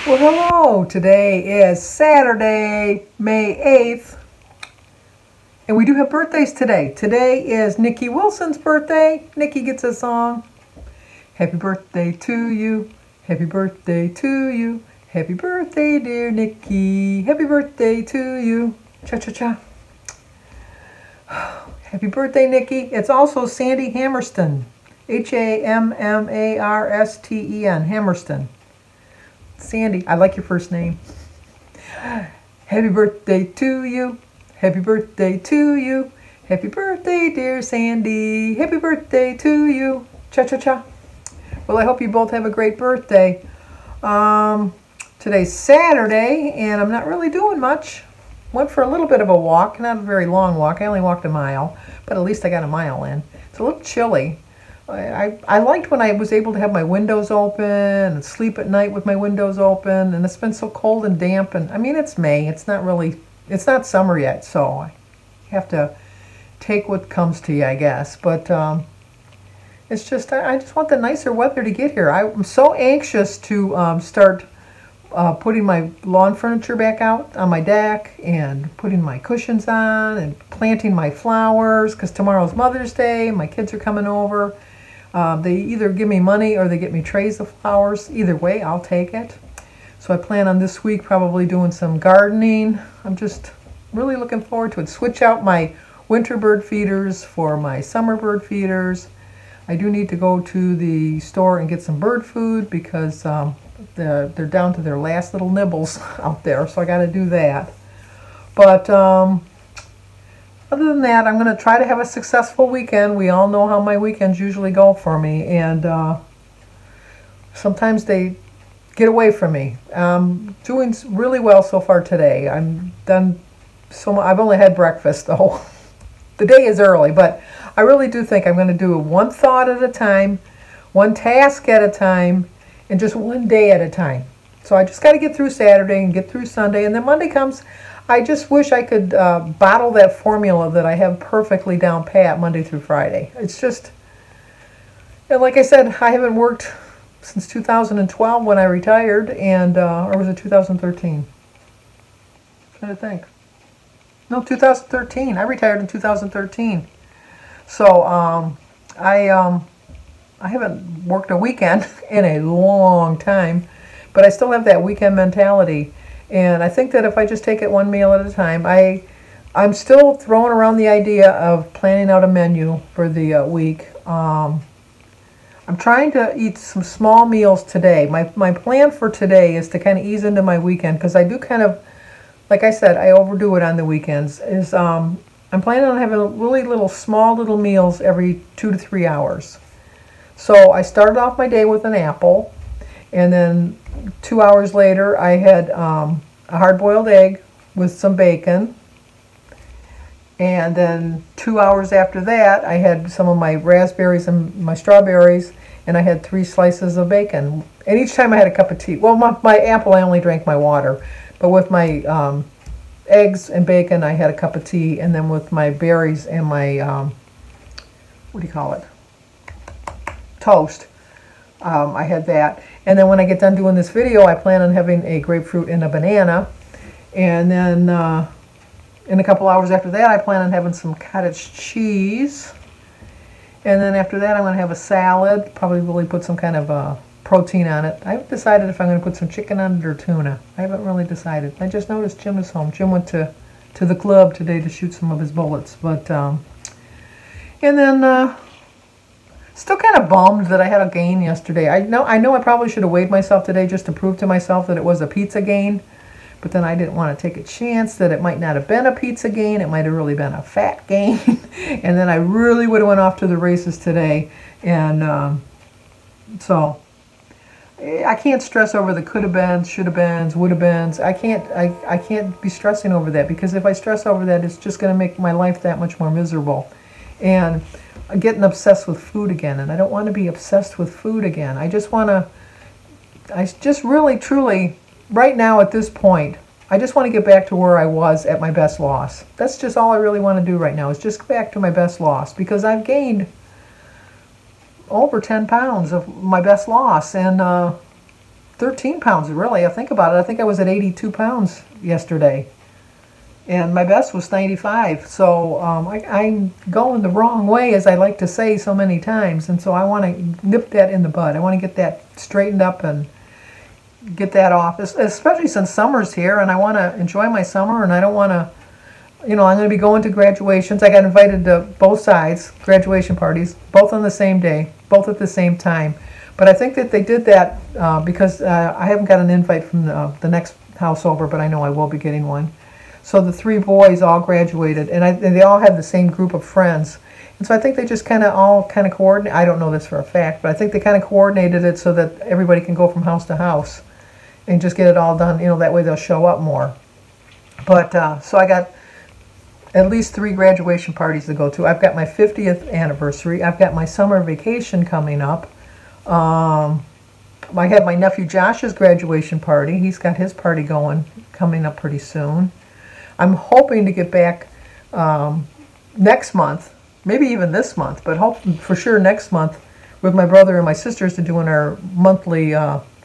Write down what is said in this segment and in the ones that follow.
Well, hello. Today is Saturday, May 8th, and we do have birthdays today. Today is Nikki Wilson's birthday. Nikki gets a song. Happy birthday to you. Happy birthday to you. Happy birthday, dear Nikki. Happy birthday to you. Cha-cha-cha. Happy birthday, Nikki. It's also Sandy Hammersten. Hammarsten. Hammersten. Sandy, I like your first name. Happy birthday to you. Happy birthday to you. Happy birthday, dear Sandy. Happy birthday to you. Cha-cha-cha. Well, I hope you both have a great birthday. Today's Saturday, and I'm not really doing much. Went for a little bit of a walk, not a very long walk. I only walked a mile, but at least I got a mile in. It's a little chilly. I liked when I was able to have my windows open and sleep at night with my windows open, and it's been so cold and damp, and I mean, it's May. It's not summer yet, so I have to take what comes to you, I guess. But it's just, I just want the nicer weather to get here. I'm so anxious to start putting my lawn furniture back out on my deck and putting my cushions on and planting my flowers, because tomorrow's Mother's Day. My kids are coming over. They either give me money or they get me trays of flowers. Either way, I'll take it. So I plan on this week probably doing some gardening. I'm just really looking forward to it. Switch out my winter bird feeders for my summer bird feeders. I do need to go to the store and get some bird food because they're down to their last little nibbles out there, so I got to do that. But other than that, I'm going to try to have a successful weekend. We all know how my weekends usually go for me, and sometimes they get away from me. I'm doing really well so far today. I've only had breakfast though. The day is early, but I really do think I'm going to do it one thought at a time, one task at a time, and just one day at a time. So I just got to get through Saturday and get through Sunday, and then Monday comes. I just wish I could bottle that formula that I have perfectly down pat Monday through Friday. It's just, and like I said, I haven't worked since 2012 when I retired, and or was it 2013? I'm trying to think. No, 2013. I retired in 2013. So I haven't worked a weekend in a long time, but I still have that weekend mentality. And I think that if I just take it one meal at a time, I'm still throwing around the idea of planning out a menu for the week. I'm trying to eat some small meals today. My plan for today is to kind of ease into my weekend, because I do kind of, like I said, I overdo it on the weekends. I'm planning on having really small little meals every 2 to 3 hours. So I started off my day with an apple, and then 2 hours later I had a hard-boiled egg with some bacon, and then 2 hours after that I had some of my raspberries and my strawberries, and I had 3 slices of bacon, and each time I had a cup of tea. Well, my apple, I only drank my water, but with my eggs and bacon I had a cup of tea, and then with my berries and my what do you call it, toast, I had that. And then when I get done doing this video, I plan on having a grapefruit and a banana. And then in a couple hours after that, I plan on having some cottage cheese. And then after that, I'm going to have a salad, probably really put some kind of protein on it. I haven't decided if I'm going to put some chicken on it or tuna. I haven't really decided. I just noticed Jim is home. Jim went to the club today to shoot some of his bullets. But and then still kind of bummed that I had a gain yesterday. I know I probably should have weighed myself today just to prove to myself that it was a pizza gain, but then I didn't want to take a chance that it might not have been a pizza gain. It might have really been a fat gain. And then I really would have went off to the races today. And so I can't stress over the could have been, should have been, would have been. I can't be stressing over that, because if I stress over that, it's just going to make my life that much more miserable. And I'm getting obsessed with food again, and I don't want to be obsessed with food again. I just really, truly, right now at this point, I just want to get back to where I was at my best loss. That's just all I really want to do right now, is just get back to my best loss, because I've gained over 10 pounds of my best loss, and 13 pounds, really. I think about it. I think I was at 82 pounds yesterday. And my best was 95. So I'm going the wrong way, as I like to say so many times. And so I want to nip that in the bud. I want to get that straightened up and get that off, especially since summer's here and I want to enjoy my summer, and I don't want to, I'm going to be going to graduations. I got invited to both sides, graduation parties, both on the same day, both at the same time. But I think that they did that because I haven't got an invite from the next house over, but I know I will be getting one. So the 3 boys all graduated, and they all have the same group of friends. And so I think they just kind of coordinate. I don't know this for a fact, but I think they kind of coordinated it so that everybody can go from house to house and just get it all done. That way they'll show up more. But so I got at least 3 graduation parties to go to. I've got my 50th anniversary. I've got my summer vacation coming up. I have my nephew Josh's graduation party. He's got his party coming up pretty soon. I'm hoping to get back next month, maybe even this month, but hopefully for sure next month with my brother and my sisters to doing our monthly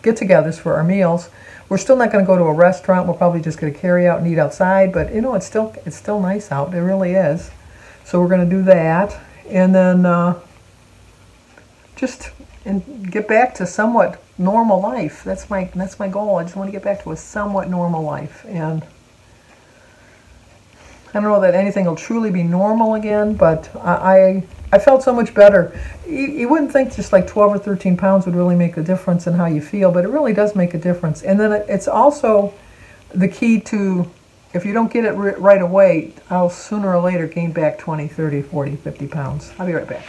get-togethers for our meals. We're still not going to go to a restaurant. We're probably just going to carry out and eat outside, but it's still nice out. It really is. So we're going to do that, and then just get back to somewhat normal life. That's my goal. I just want to get back to a somewhat normal life, and I don't know that anything will truly be normal again, but I felt so much better. You wouldn't think just like 12 or 13 pounds would really make a difference in how you feel, but it really does make a difference. And then it's also the key to, if you don't get it right away, I'll sooner or later gain back 20, 30, 40, 50 pounds. I'll be right back.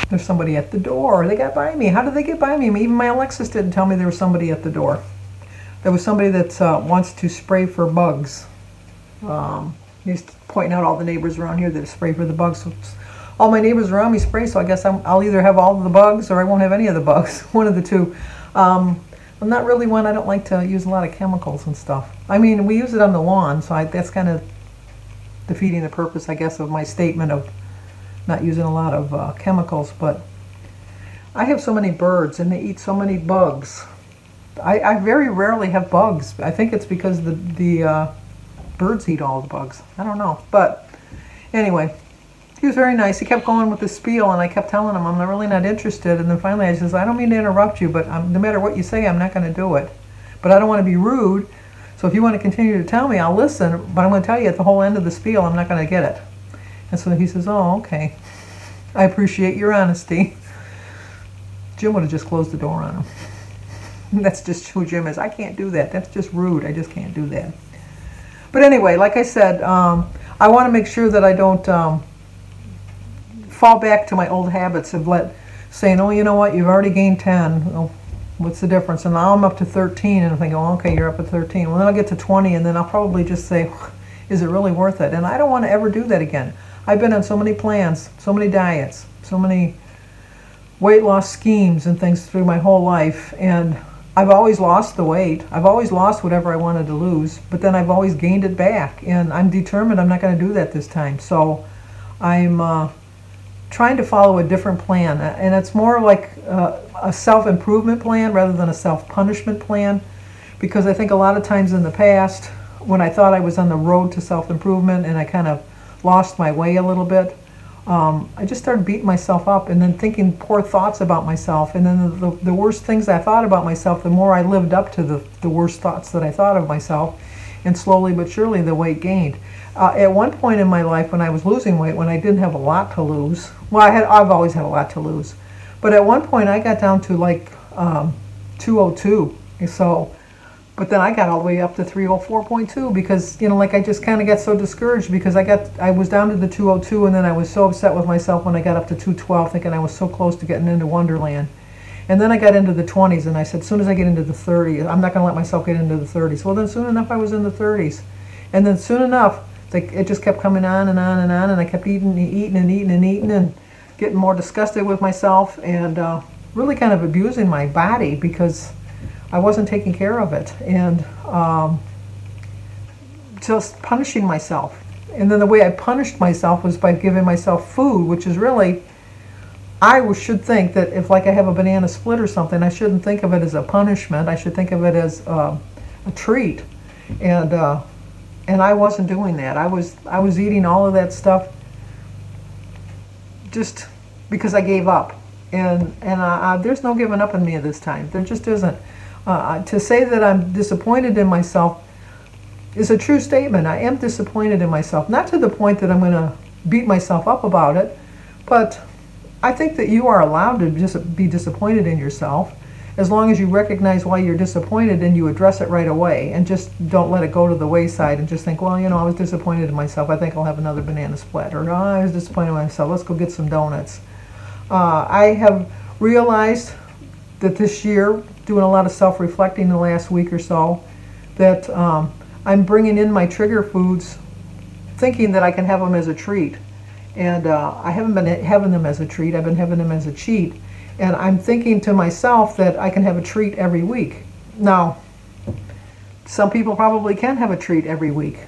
There's somebody at the door. They got by me. How did they get by me? Even my Alexis didn't tell me there was somebody at the door. There was somebody that wants to spray for bugs. He's pointing out all the neighbors around here that spray for the bugs. So all my neighbors around me spray, so I guess I'll either have all of the bugs or I won't have any of the bugs. One of the two. I'm not really one. I don't like to use a lot of chemicals and stuff. I mean, we use it on the lawn, so that's kind of defeating the purpose, I guess, of my statement of not using a lot of chemicals. But I have so many birds, and they eat so many bugs. I very rarely have bugs. I think it's because the birds eat all the bugs. I don't know. But anyway, he was very nice. He kept going with the spiel, and I kept telling him I'm really not interested. And then finally I says, I don't mean to interrupt you, but no matter what you say, I'm not going to do it. But I don't want to be rude. So if you want to continue to tell me, I'll listen. But I'm going to tell you at the whole end of the spiel, I'm not going to get it. And so he says, oh, okay. I appreciate your honesty. Jim would have just closed the door on him. That's just who Jim is. I can't do that. That's just rude. I just can't do that. But anyway, like I said, I want to make sure that I don't fall back to my old habits of saying, oh, you know what, you've already gained 10. Oh, what's the difference? And now I'm up to 13, and I'm thinking, oh, okay, you're up at 13. Well, then I'll get to 20, and then I'll probably just say, is it really worth it? And I don't want to ever do that again. I've been on so many plans, so many diets, so many weight loss schemes and things through my whole life, and I've always lost the weight. I've always lost whatever I wanted to lose, but then I've always gained it back, and I'm determined I'm not going to do that this time. So I'm trying to follow a different plan, and it's more like a self-improvement plan rather than a self-punishment plan, because I think a lot of times in the past, when I thought I was on the road to self-improvement and I kind of lost my way a little bit, I just started beating myself up and then thinking poor thoughts about myself. And then the worse things I thought about myself, the more I lived up to the worst thoughts that I thought of myself. And slowly but surely the weight gained. At one point in my life when I was losing weight, when I didn't have a lot to lose, well, I've always had a lot to lose. But at one point I got down to like 202. So, but then I got all the way up to 304.2 because, like I just kind of got so discouraged because I was down to the 202, and then I was so upset with myself when I got up to 212, thinking I was so close to getting into Wonderland. And then I got into the 20s, and I said, as soon as I get into the 30s, I'm not going to let myself get into the 30s. Well, then soon enough I was in the 30s. And then soon enough, it just kept coming on and on and on, and I kept eating and getting more disgusted with myself, and really kind of abusing my body because I wasn't taking care of it, and just punishing myself. And then the way I punished myself was by giving myself food, which is really, I should think that if like I have a banana split or something, I shouldn't think of it as a punishment. I should think of it as a treat. And I wasn't doing that. I was eating all of that stuff just because I gave up. And there's no giving up on me this time. There just isn't. To say that I'm disappointed in myself is a true statement. I am disappointed in myself. Not to the point that I'm going to beat myself up about it, but I think that you are allowed to just be disappointed in yourself as long as you recognize why you're disappointed and you address it right away, and just don't let it go to the wayside and just think, well, you know, I was disappointed in myself. I think I'll have another banana split. Or, oh, I was disappointed in myself. Let's go get some donuts. I have realized that this year, doing a lot of self-reflecting the last week or so, that I'm bringing in my trigger foods thinking that I can have them as a treat. And I haven't been having them as a treat. I've been having them as a cheat. And I'm thinking to myself that I can have a treat every week. Now, some people probably can have a treat every week.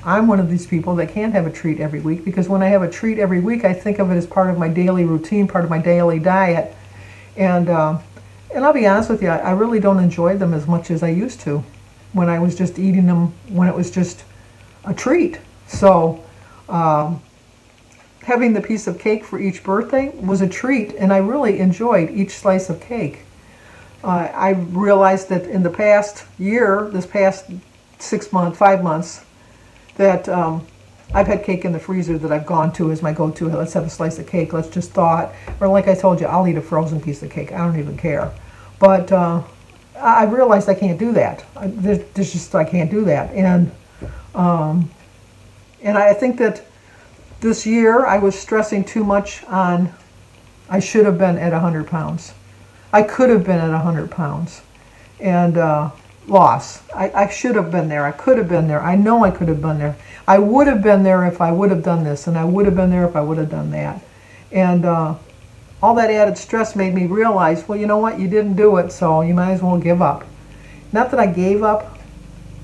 I'm one of these people that can't have a treat every week, because when I have a treat every week, I think of it as part of my daily routine, part of my daily diet. And I'll be honest with you, I really don't enjoy them as much as I used to when I was just eating them when it was just a treat. So having the piece of cake for each birthday was a treat, and I really enjoyed each slice of cake. I realized that in the past year, this past 5 months, that I've had cake in the freezer that I've gone to as my go-to. Let's have a slice of cake. Let's just thaw it. Or like I told you, I'll eat a frozen piece of cake. I don't even care. But I realized I can't do that. I can't do that. And I think that this year I was stressing too much on I should have been at 100 pounds. I could have been at 100 pounds. And loss. I should have been there. I could have been there. I know I could have been there. I would have been there if I would have done this, and I would have been there if I would have done that. And all that added stress made me realize, well, you know what? You didn't do it, so you might as well give up. Not that I gave up,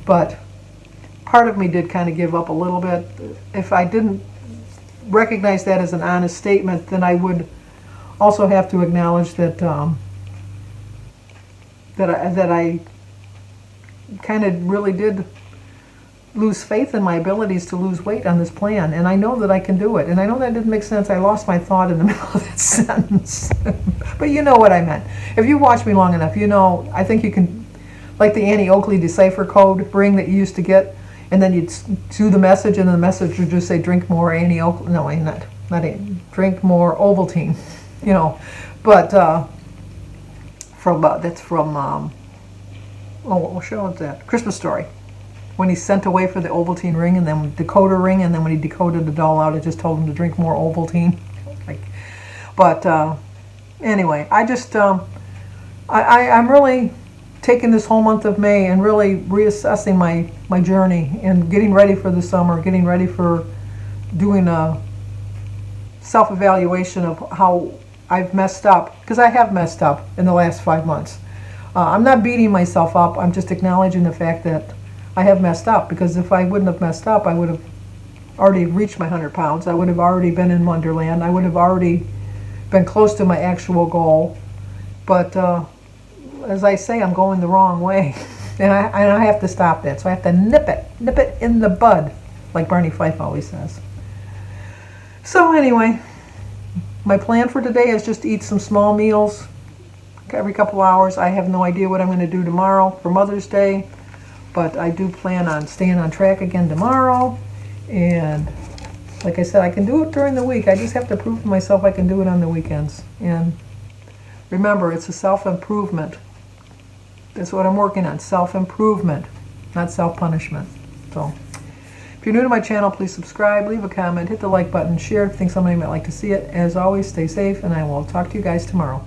but part of me did kind of give up a little bit. If I didn't recognize that as an honest statement, then I would also have to acknowledge that that I kind of really did lose faith in my abilities to lose weight on this plan, and I know that I can do it. And I know that didn't make sense. I lost my thought in the middle of that sentence. But you know what I meant. If you watch me long enough, you know, I think you can, like the Annie Oakley decipher code ring that you used to get, and then you'd do the message, and the message would just say, drink more Annie Oakley, no, not Annie, drink more Ovaltine, you know. But that's from what show is that? Christmas Story. When he sent away for the Ovaltine ring, and then decoder ring, and then when he decoded the doll out, it just told him to drink more Ovaltine. But anyway, I just I'm really taking this whole month of May and really reassessing my journey and getting ready for the summer, getting ready for doing a self-evaluation of how I've messed up, because I have messed up in the last 5 months. I'm not beating myself up. I'm just acknowledging the fact that I have messed up, because if I wouldn't have messed up, I would have already reached my 100 pounds. I would have already been in Wonderland. I would have already been close to my actual goal. But as I say, I'm going the wrong way. And I have to stop that. So I have to nip it in the bud, like Barney Fife always says. So anyway, my plan for today is just to eat some small meals every couple hours. I have no idea what I'm going to do tomorrow for Mother's Day, but I do plan on staying on track again tomorrow. And like I said, I can do it during the week. I just have to prove to myself I can do it on the weekends. And remember, it's a self-improvement. That's what I'm working on, self-improvement, not self-punishment. So if you're new to my channel, please subscribe, leave a comment, hit the like button, share if you think somebody might like to see it. As always, stay safe, and I will talk to you guys tomorrow.